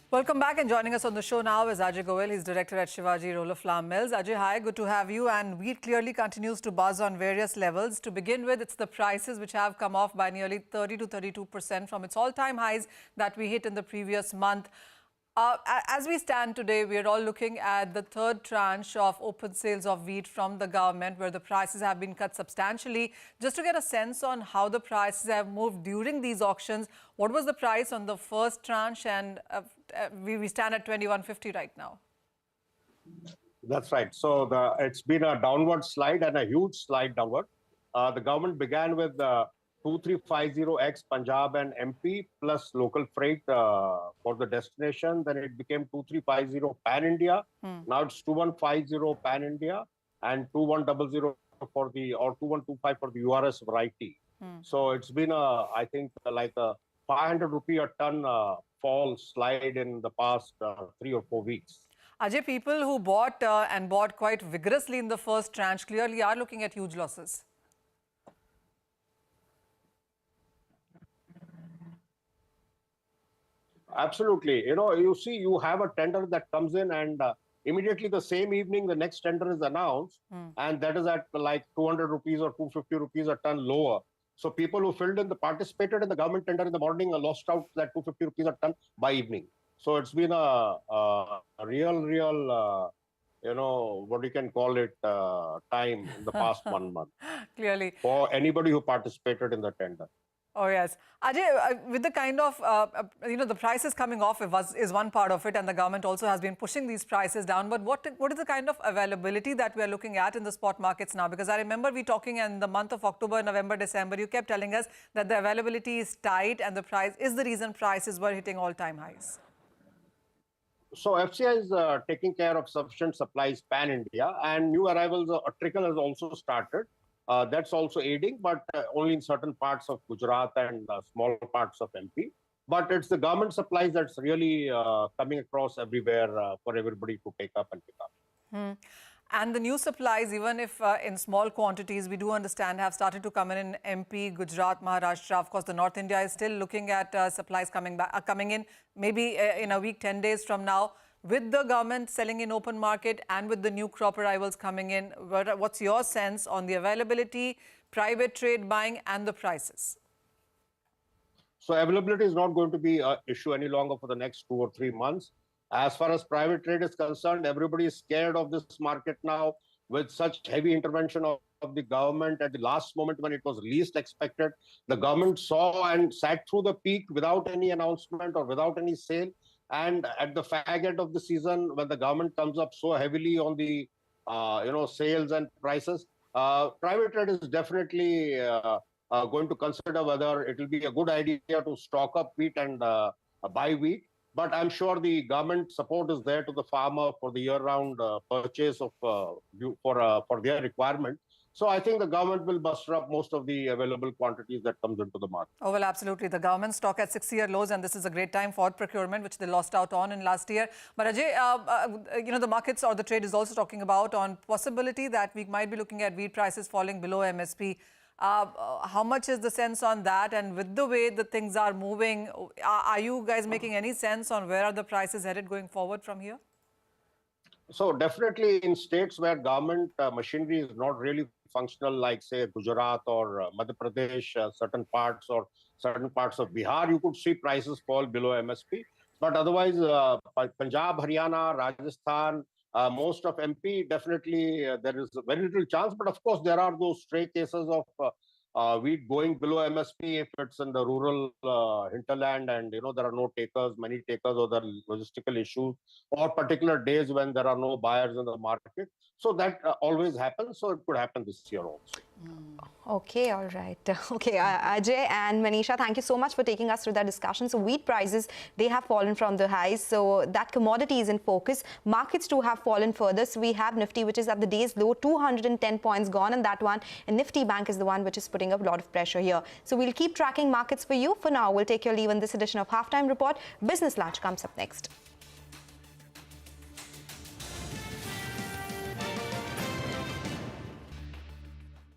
Welcome back, and joining us on the show now is Ajay Goyal. He's director at Shivaji Flour Mills. Ajay, hi, good to have you. And wheat clearly continues to buzz on various levels. To begin with, it's the prices which have come off by nearly 30 to 32% from its all-time highs that we hit in the previous month. As we stand today, we are all looking at the third tranche of open sales of wheat from the government, where the prices have been cut substantially. Just to get a sense on how the prices have moved during these auctions, what was the price on the first tranche? And we stand at 21.50 right now. That's right. So it's been a downward slide, and a huge slide downward. The government began with 2350X Punjab and MP plus local freight for the destination. Then it became 2350 Pan India. Now it's 2150 Pan India and 2100 for the, or 2125 for the URS variety. So it's been I think like a 500 rupee a ton fall slide in the past 3 or 4 weeks. Ajay, people who bought and bought quite vigorously in the first tranche clearly are looking at huge losses. Absolutely. You see, you have a tender that comes in, and immediately the same evening, the next tender is announced, and that is at like 200 rupees or 250 rupees a ton lower. So people who participated in the government tender in the morning lost out that 250 rupees a ton by evening. So it's been a real, what you can call it, time in the past 1 month. Clearly. For anybody who participated in the tender. Oh, yes. Ajay, with the kind of, the prices coming off is one part of it, and the government also has been pushing these prices down. But what is the kind of availability that we are looking at in the spot markets now? Because I remember we talking in the month of October, November, December, you kept telling us that the availability is tight and the price is the reason prices were hitting all-time highs. So FCI is taking care of sufficient supplies pan-India, and new arrivals, a trickle has also started. That's also aiding, but only in certain parts of Gujarat and small parts of MP. But it's the government supplies that's really coming across everywhere for everybody to take up and pick up. And the new supplies, even if in small quantities, we do understand have started to come in MP, Gujarat, Maharashtra. Of course, the North India is still looking at supplies coming in maybe in a week, 10 days from now. With the government selling in open market and with the new crop arrivals coming in, what's your sense on the availability, private trade buying and the prices? So availability is not going to be an issue any longer for the next 2 or 3 months. As far as private trade is concerned, everybody is scared of this market now with such heavy intervention of the government at the last moment when it was least expected. The government saw and sat through the peak without any announcement or without any sale. And at the fag end of the season, when the government comes up so heavily on the, sales and prices, private trade is definitely going to consider whether it will be a good idea to stock up wheat and buy wheat. But I'm sure the government support is there to the farmer for the year-round purchase of for their requirement. So I think the government will muster up most of the available quantities that comes into the market. Oh, well, absolutely. The government stock at 6-year lows, and this is a great time for procurement, which they lost out on in last year. But Ajay, the markets or the trade is also talking about on possibility that we might be looking at wheat prices falling below MSP. How much is the sense on that? And with the way the things are moving, are you guys making any sense on where are the prices headed going forward from here? So definitely in states where government machinery is not really functional, like say Gujarat or Madhya Pradesh, certain parts of Bihar, you could see prices fall below MSP. But otherwise, Punjab, Haryana, Rajasthan, most of MP, definitely there is very little chance. But of course, there are those stray cases of wheat going below MSP if it's in the rural hinterland and there are no takers, many takers, or there are logistical issues, or particular days when there are no buyers in the market. So that always happens. So it could happen this year also. Okay, all right. Okay, Ajay and Manisha, thank you so much for taking us through that discussion. So wheat prices, they have fallen from the highs. So that commodity is in focus. Markets too have fallen further. So we have Nifty, which is at the day's low, 210 points gone on that one. And Nifty Bank is the one which is putting up a lot of pressure here. So we'll keep tracking markets for you. For now, we'll take your leave in this edition of Halftime Report. Business Lunch comes up next.